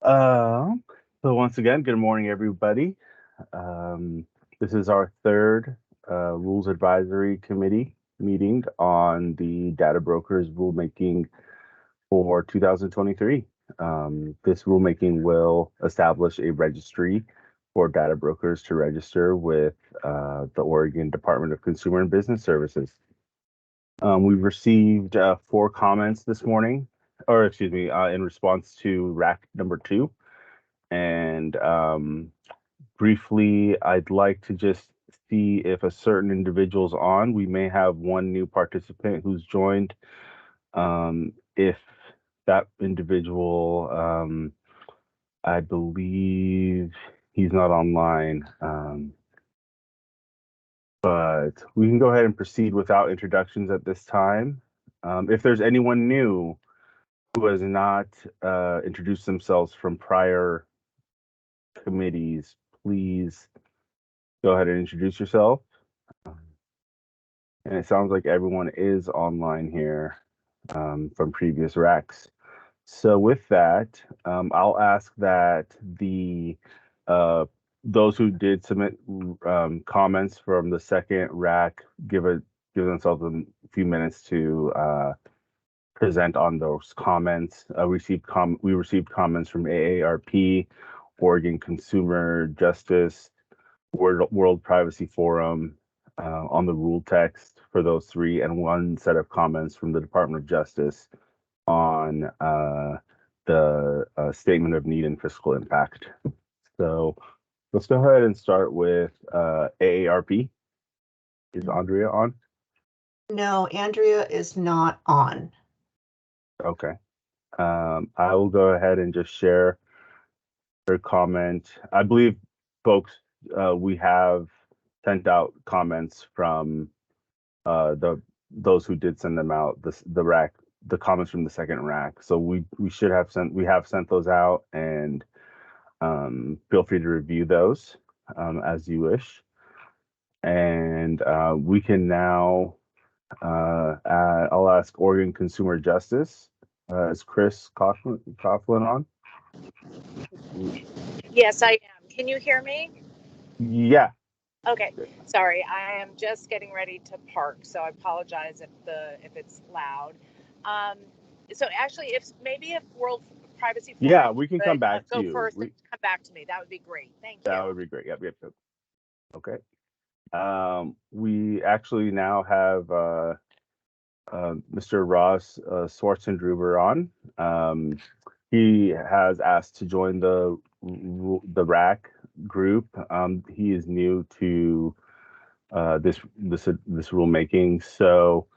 Uh, so once again, good morning, everybody. This is our third Rules Advisory Committee meeting on the data brokers rulemaking for 2023. This rulemaking will establish a registry for data brokers to register with the Oregon Department of Consumer and Business Services. We've received 4 comments this morning, or excuse me, in response to RAC number 2. And briefly, I'd like to just see if a certain individual's on. We may have one new participant who's joined. If that individual, I believe he's not online. But we can go ahead and proceed without introductions at this time. If there's anyone new who has not introduced themselves from prior committees, please go ahead and introduce yourself. And it sounds like everyone is online here from previous RACs. So with that, I'll ask that the those who did submit comments from the second RAC give themselves a few minutes to present on those comments. We received comments from AARP, Oregon Consumer Justice, World Privacy Forum on the rule text for those 3, and one set of comments from the Department of Justice on the statement of need and fiscal impact. So let's go ahead and start with AARP. Is Andrea on? No, Andrea is not on. Okay. I will go ahead and just share her comment. I believe, folks, we have sent out comments from those who did send them out, the comments from the second RAC. So we have sent those out, and feel free to review those as you wish. And we can now, I'll ask Oregon Consumer Justice. Is Chris Coughlin on? Yes, I am. Can you hear me? Yeah. Okay. Sorry, I am just getting ready to park, so I apologize if it's loud. So actually, if World Privacy Forum, yeah, we can come back to you. Go first and come back to me. That would be great. Thank you. That would be great. Yep. Okay. We actually now have Mr. Ross Schwarzendruber on. He has asked to join the RAC group. He is new to this rulemaking, so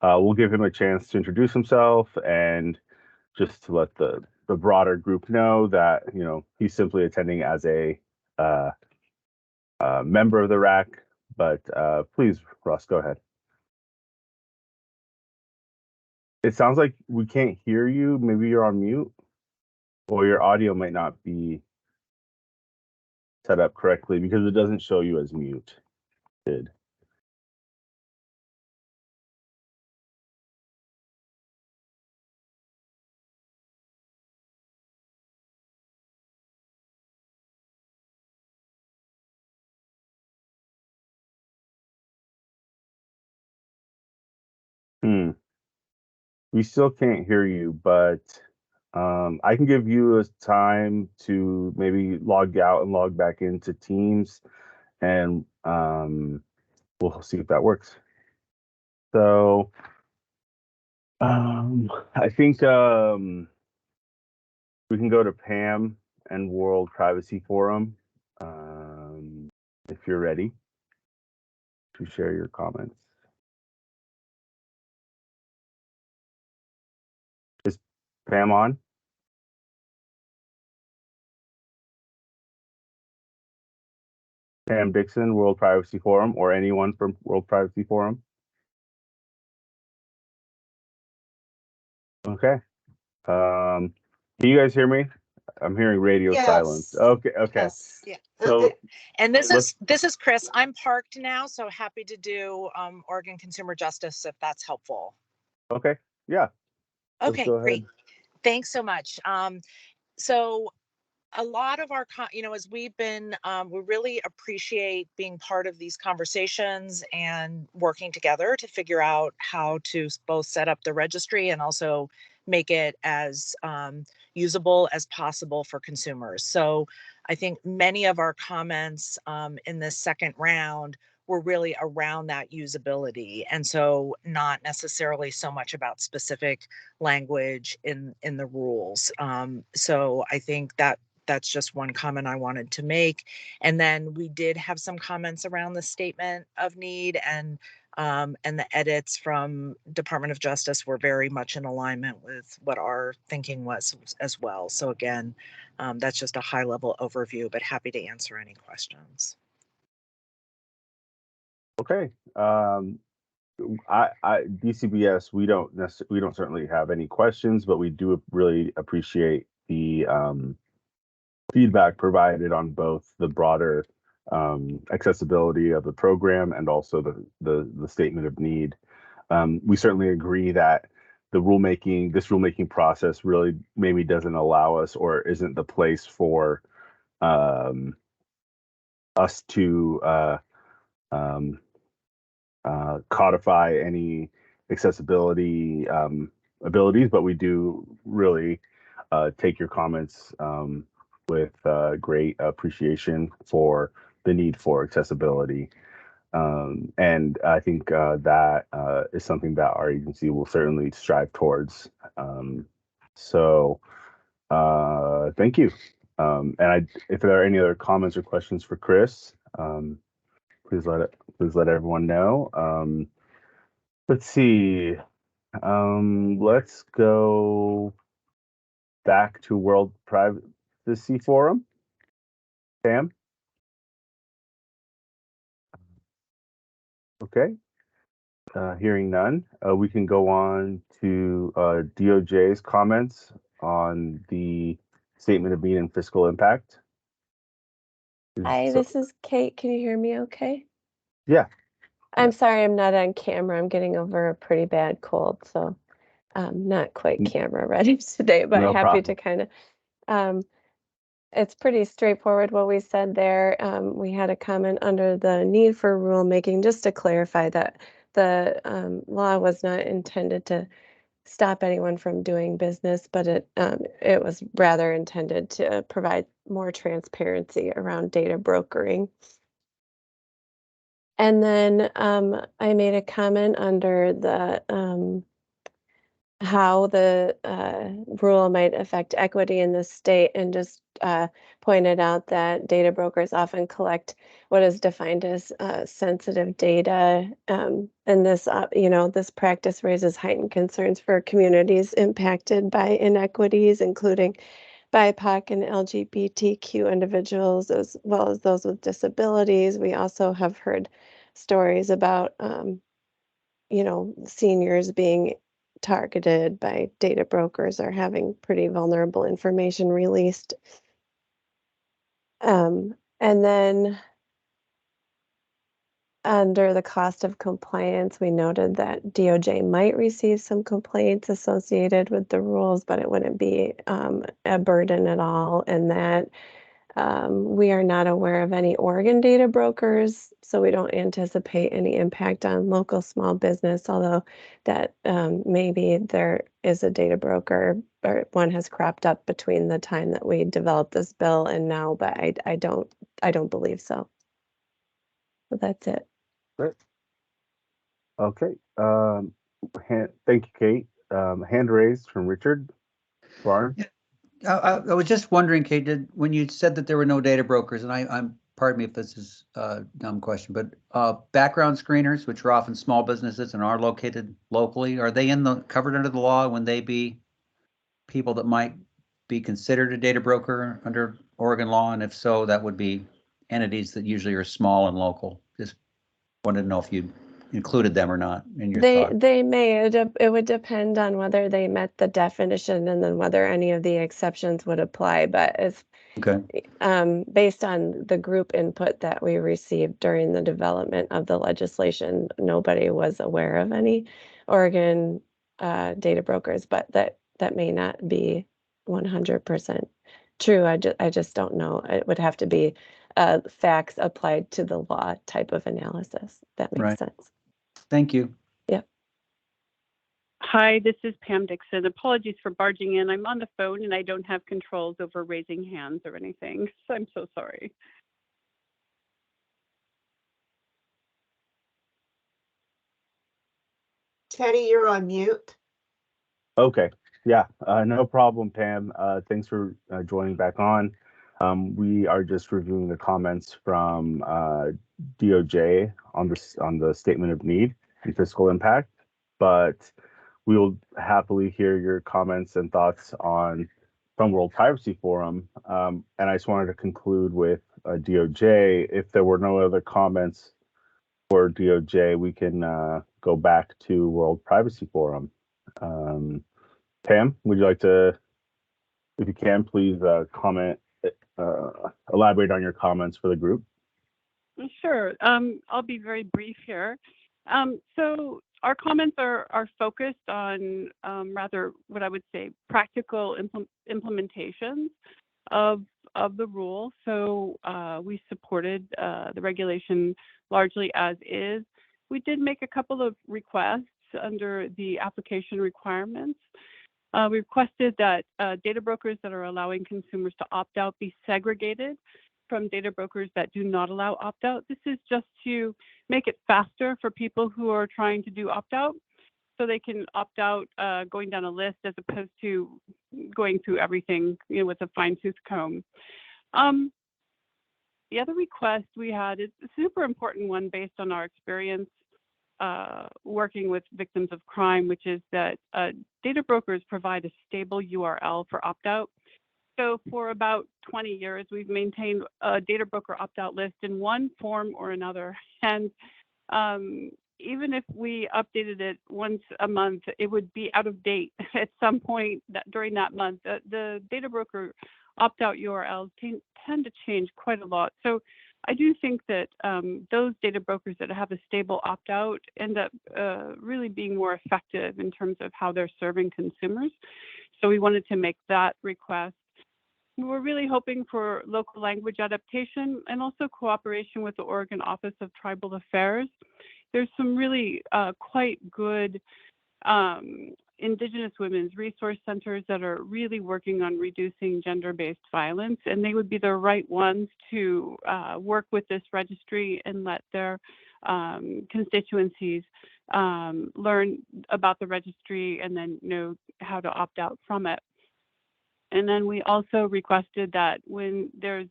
we'll give him a chance to introduce himself and just to let the broader group know that he's simply attending as a member of the RAC. But please, Ross, go ahead. It sounds like we can't hear you. Maybe you're on mute, or your audio might not be set up correctly because it doesn't show you as muted. We still can't hear you, but I can give you a time to maybe log out and log back into Teams, and we'll see if that works. So I think we can go to Pam and World Privacy Forum if you're ready to share your comments. Is Pam on? Pam Dixon, World Privacy Forum, or anyone from World Privacy Forum? Okay. Can you guys hear me? I'm hearing radio silence. Okay. Yes. Yeah. So, and this is Chris. I'm parked now, so happy to do Oregon Consumer Justice if that's helpful. Okay. Yeah. Okay, great. Thanks so much. So A lot of our, as we've been, we really appreciate being part of these conversations and working together to figure out how to both set up the registry and also make it as usable as possible for consumers. So I think many of our comments in this second round were really around that usability. And so not necessarily so much about specific language in the rules. So I think that's just one comment I wanted to make. And then we did have some comments around the statement of need, and the edits from Department of Justice were very much in alignment with what our thinking was as well. So again, that's just a high level overview, but happy to answer any questions. Okay. DCBS, we don't certainly have any questions, but we do really appreciate the feedback provided on both the broader accessibility of the program and also the statement of need. We certainly agree that this rulemaking process really maybe doesn't allow us or isn't the place for us to codify any accessibility abilities, but we do really take your comments with great appreciation for the need for accessibility. And I think that is something that our agency will certainly strive towards. So thank you. If there are any other comments or questions for Chris, please let everyone know. Let's see. Let's go back to World Privacy Forum. Pam? Okay. Hearing none, we can go on to DOJ's comments on the statement of need and fiscal impact. Hi, this is Kate. Can you hear me okay? Yeah. I'm sorry I'm not on camera. I'm getting over a pretty bad cold, so not quite camera ready today, but No happy problem. to kind of, it's pretty straightforward what we said there. We had a comment under the need for rulemaking, just to clarify that the law was not intended to stop anyone from doing business, but it was rather intended to provide more transparency around data brokering. And then I made a comment under the how the rule might affect equity in the state, and just pointed out that data brokers often collect what is defined as sensitive data, and this this practice raises heightened concerns for communities impacted by inequities, including BIPOC and LGBTQ individuals, as well as those with disabilities. We also have heard stories about seniors being targeted by data brokers or having pretty vulnerable information released. And then under the cost of compliance, we noted that DOJ might receive some complaints associated with the rules, but it wouldn't be a burden at all, and that we are not aware of any Oregon data brokers, so we don't anticipate any impact on local small business, although that maybe there is a data broker or one has cropped up between the time that we developed this bill and now, but I don't believe so. So that's it. Great. Okay. Thank you, Kate. Hand raised from Richard Barnes. Yeah. I was just wondering, Kate, when you said that there were no data brokers, and I'm pardon me if this is a dumb question, but background screeners, which are often small businesses and are located locally, are they covered under the law? When they be people that might be considered a data broker under Oregon law? And if so, that would be entities that usually are small and local. Just wanted to know if you included them or not in your thought. They may. It would depend on whether they met the definition and then whether any of the exceptions would apply. But if Okay. Based on the group input that we received during the development of the legislation, nobody was aware of any Oregon data brokers, but that may not be 100% True, I just don't know. It would have to be facts applied to the law type of analysis. That makes Right. sense. Thank you. Hi, this is Pam Dixon. Apologies for barging in. I'm on the phone and I don't have controls over raising hands or anything, so I'm so sorry. Teddy, you're on mute. Okay. Yeah, no problem, Pam. Thanks for joining back on. We are just reviewing the comments from DOJ on the statement of need and fiscal impact, but we will happily hear your comments and thoughts from World Privacy Forum. And I just wanted to conclude with DOJ. If there were no other comments for DOJ, we can go back to World Privacy Forum. Pam, would you like to, if you can, please elaborate on your comments for the group? Sure. I'll be very brief here. So our comments are focused on rather what I would say practical implementations of the rule. So we supported the regulation largely as is. We did make a couple of requests under the application requirements. We requested that data brokers that are allowing consumers to opt out be segregated from data brokers that do not allow opt-out. This is just to make it faster for people who are trying to do opt-out, so they can opt out going down a list as opposed to going through everything, with a fine-tooth comb. The other request we had is a super important one based on our experience working with victims of crime, which is that data brokers provide a stable URL for opt-out. So for about 20 years, we've maintained a data broker opt-out list in one form or another. And even if we updated it once a month, it would be out of date at some point during that month. The data broker opt-out URLs tend to change quite a lot. So I do think that those data brokers that have a stable opt-out end up really being more effective in terms of how they're serving consumers. So we wanted to make that request. We're really hoping for local language adaptation and also cooperation with the Oregon Office of Tribal Affairs. There's some really quite good Indigenous women's resource centers that are really working on reducing gender-based violence, and they would be the right ones to work with this registry and let their constituencies learn about the registry and then know how to opt out from it. And then we also requested that when there's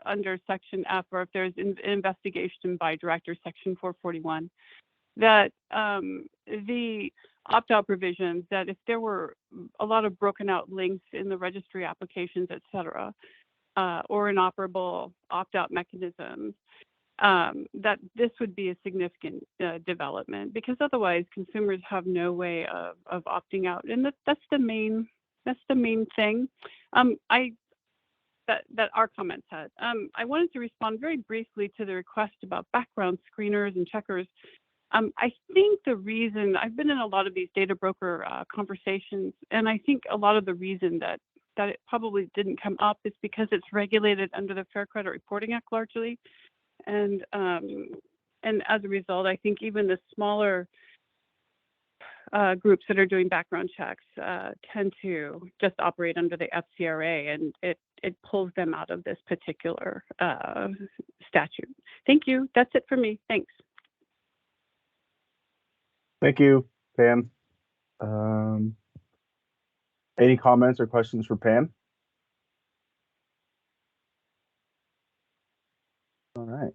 under Section F, or if there's an investigation by Director Section 441, that the opt-out provisions, that if there were a lot of broken out links in the registry applications, et cetera, or inoperable opt-out mechanisms, that this would be a significant development, because otherwise consumers have no way of opting out. And that's the main thing that our comments had. I wanted to respond very briefly to the request about background screeners and checkers. I think the reason, I've been in a lot of these data broker conversations, and I think a lot of the reason that it probably didn't come up is because it's regulated under the Fair Credit Reporting Act largely. And as a result, I think even the smaller groups that are doing background checks tend to just operate under the FCRA, and it pulls them out of this particular statute. Thank you. That's it for me. Thanks. Thank you, Pam. Any comments or questions for Pam? All right.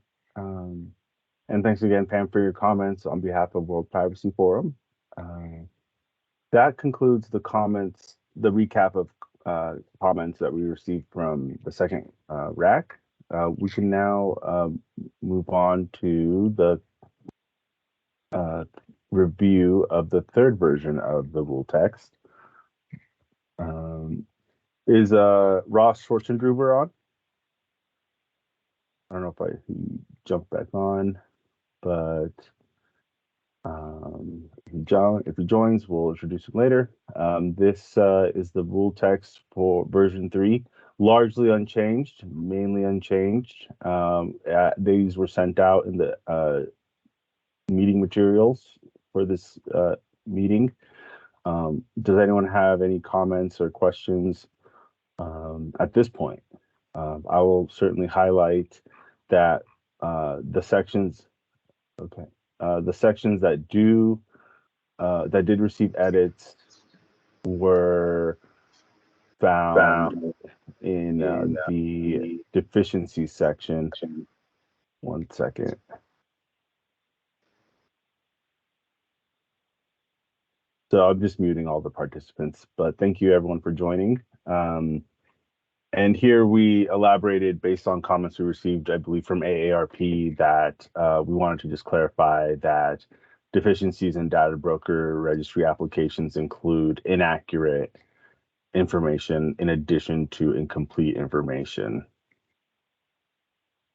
And thanks again, Pam, for your comments on behalf of World Privacy Forum. That concludes the comments, the recap of comments that we received from the second RAC. We can now move on to the review of the third version of the rule text. Is Ross Schwartzendruber on? I don't know if he jumped back on, but if he joins, we'll introduce him later. This is the rule text for version 3, largely unchanged, mainly unchanged. These were sent out in the meeting materials for this meeting. Does anyone have any comments or questions at this point? I will certainly highlight that the sections, the sections that did receive edits were found in the deficiency section. One second. So I'm just muting all the participants, but thank you everyone for joining. And here we elaborated based on comments we received, I believe, from AARP, that we wanted to just clarify that deficiencies in data broker registry applications include inaccurate information in addition to incomplete information.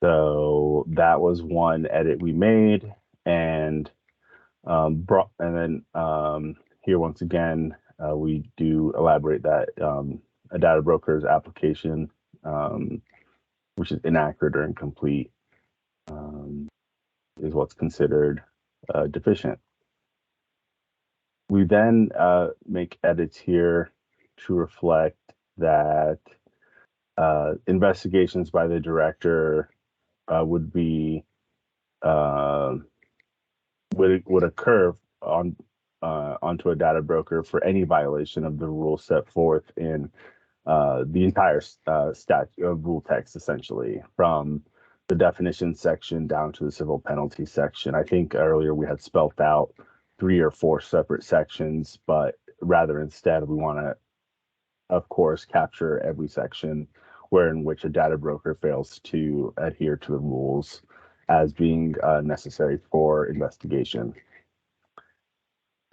So that was one edit we made, and here once again we do elaborate that a data broker's application, which is inaccurate or incomplete, is what's considered deficient. We then make edits here to reflect that investigations by the director would occur onto a data broker for any violation of the rules set forth in the entire statute of rule text, essentially, from the definition section down to the civil penalty section. I think earlier we had spelt out 3 or 4 separate sections, but rather instead we want to, of course, capture every section in which a data broker fails to adhere to the rules as being necessary for investigation.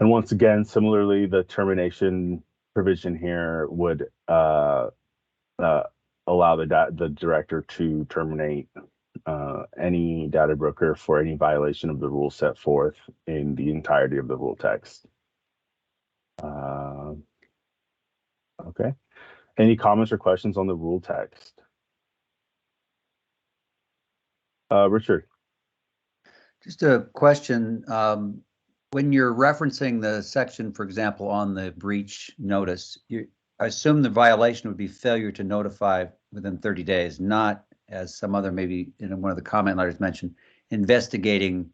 And once again, similarly, the termination provision here would allow the director to terminate any data broker for any violation of the rules set forth in the entirety of the rule text. Okay. Any comments or questions on the rule text? Richard. Just a question. When you're referencing the section, for example, on the breach notice, I assume the violation would be failure to notify within 30 days, not, as some other, maybe in one of the comment letters mentioned, investigating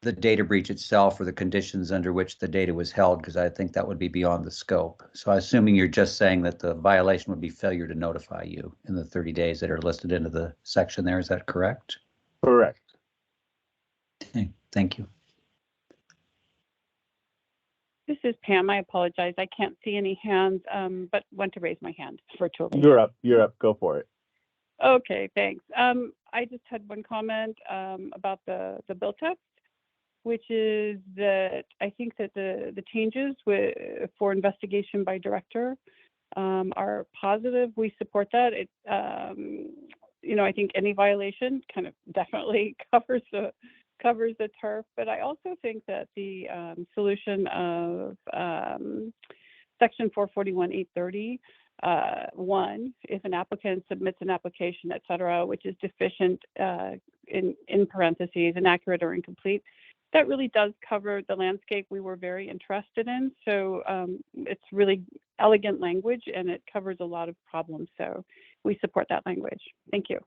the data breach itself or the conditions under which the data was held, because I think that would be beyond the scope. So assuming you're just saying that the violation would be failure to notify you in the 30 days that are listed into the section there, is that correct? Correct. Okay, thank you. This is Pam. I apologize. I can't see any hands, but want to raise my hand virtually. You're up. Go for it. Okay, thanks. I just had one comment about the bill text, which is that I think that the changes for investigation by director are positive. We support that. It, I think any violation kind of definitely covers the turf, but I also think that the solution of section 441.830, one, if an applicant submits an application, et cetera, which is deficient in parentheses, inaccurate or incomplete, that really does cover the landscape we were very interested in. So it's really elegant language and it covers a lot of problems. So we support that language. Thank you.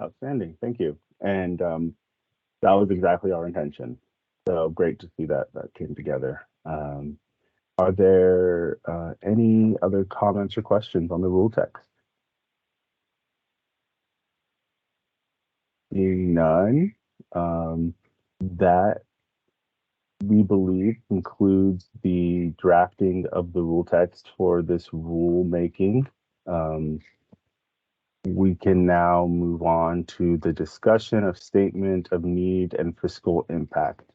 Outstanding. Thank you. And that was exactly our intention. So great to see that came together. Are there any other comments or questions on the rule text? Seeing none, that we believe concludes the drafting of the rule text for this rulemaking. We can now move on to the discussion of statement of need and fiscal impact.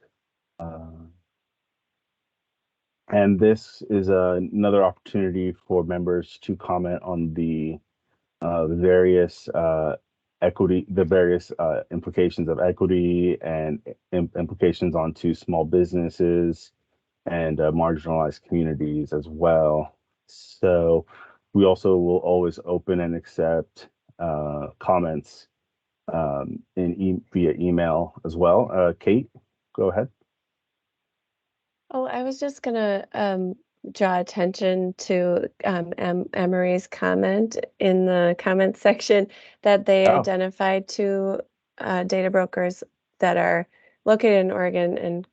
And this is another opportunity for members to comment on the various implications of equity and implications onto small businesses and marginalized communities as well. So we also will always open and accept comments via email as well. Kate, go ahead. Oh, I was just gonna draw attention to Emery's comment in the comment section that they Oh. identified two data brokers that are located in Oregon and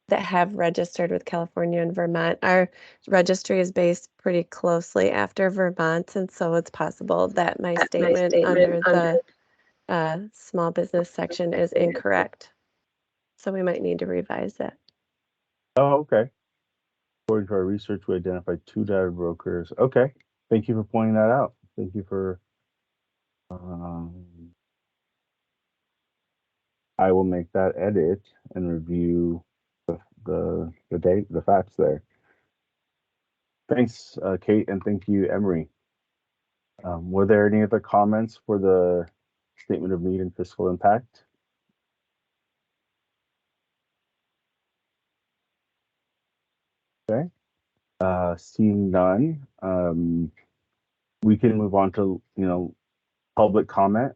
that have registered with California and Vermont. Our registry is based pretty closely after Vermont's, and so it's possible that my statement under the small business section is incorrect. So we might need to revise that. Oh, okay. According to our research, we identified two data brokers. Okay. Thank you for pointing that out. Thank you for. I will make that edit and review the facts there. Thanks, Kate, and thank you, Emery. Were there any other comments for the statement of need and fiscal impact? Okay. Seeing none, we can move on to public comment.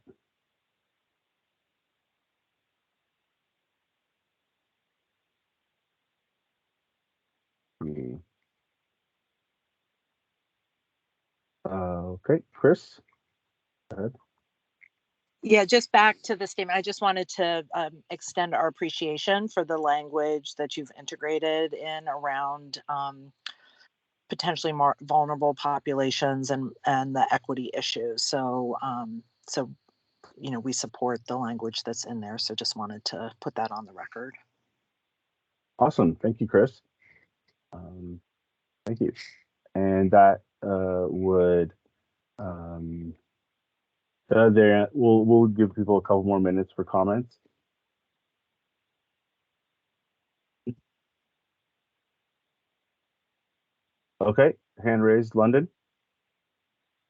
Okay, Chris, go ahead. Yeah, just back to the statement. I just wanted to extend our appreciation for the language that you've integrated in around potentially more vulnerable populations and the equity issues. So we support the language that's in there. So just wanted to put that on the record. Awesome. Thank you, Chris. Thank you. And that would we'll give people a couple more minutes for comments. Okay, hand raised, London.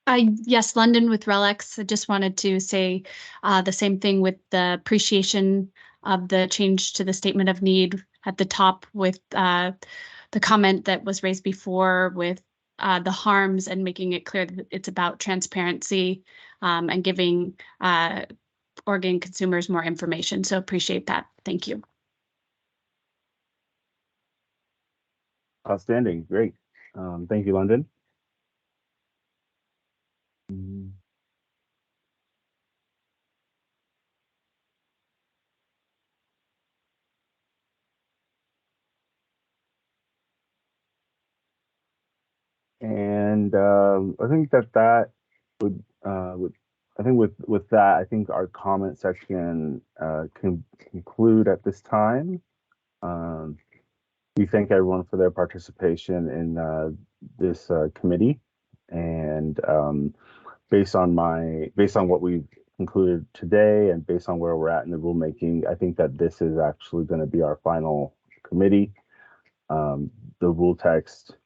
Yes, London with RELX. I just wanted to say the same thing with the appreciation of the change to the statement of need at the top with the comment that was raised before with the harms and making it clear that it's about transparency and giving Oregon consumers more information. So appreciate that. Thank you. Outstanding. Great. Thank you, London. And I think that would I think with that, I think our comment section can conclude at this time. We thank everyone for their participation in this committee, and based on what we've concluded today, and based on where we're at in the rulemaking, I think that this is actually going to be our final committee. The rule text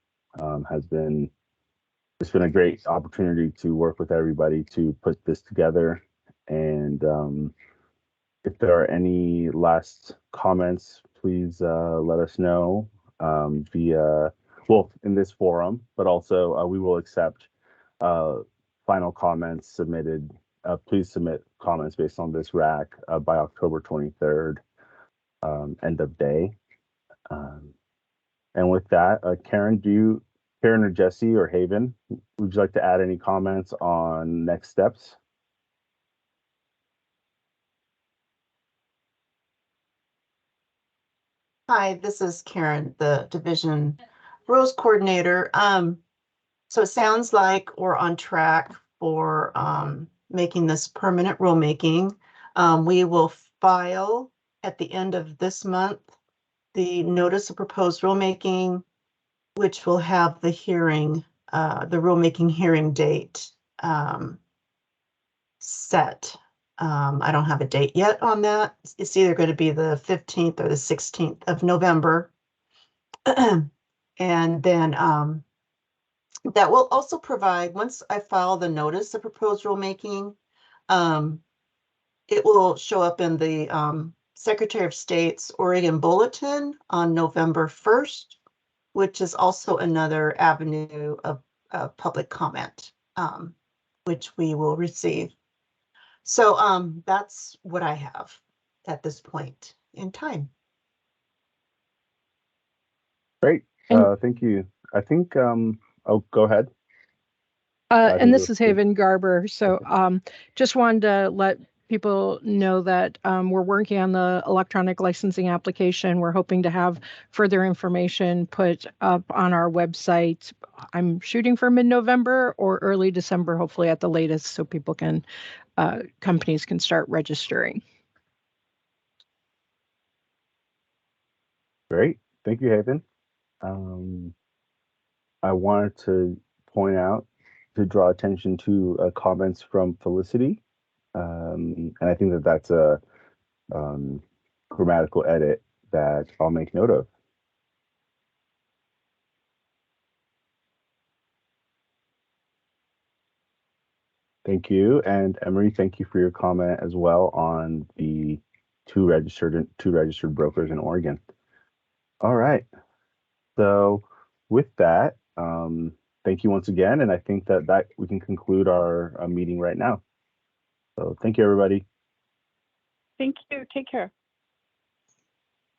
it's been a great opportunity to work with everybody to put this together. And if there are any last comments, please let us know via, well, in this forum, but also we will accept final comments submitted. Please submit comments based on this RAC by October 23rd, end of day. And with that, Karen or Jesse or Haven, would you like to add any comments on next steps? Hi, this is Karen, the Division Rules Coordinator. So it sounds like we're on track for making this permanent rulemaking. We will file at the end of this month the notice of proposed rulemaking, which will have the hearing, the rulemaking hearing date set. I don't have a date yet on that. It's either going to be the 15th or the 16th of November. And then that will also provide, once I file the notice of proposed rulemaking, it will show up in the Secretary of State's Oregon Bulletin on November 1st, which is also another avenue of public comment, which we will receive. So that's what I have at this point in time. Great. Thank you. I think, oh, go ahead. And this is Haven Garber. So just wanted to let people know that we're working on the electronic licensing application. We're hoping to have further information put up on our website. I'm shooting for mid-November or early December, hopefully at the latest, so people can, companies can start registering. Great. Thank you, Haven. I wanted to point out, to draw attention to comments from Felicity. And I think that that's a grammatical edit that I'll make note of. Thank you. And Emery, thank you for your comment as well on the two registered brokers in Oregon. All right. So with that, thank you once again. And I think that we can conclude our meeting right now. So thank you, everybody. Thank you. Take care.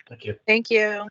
Thank you. Thank you.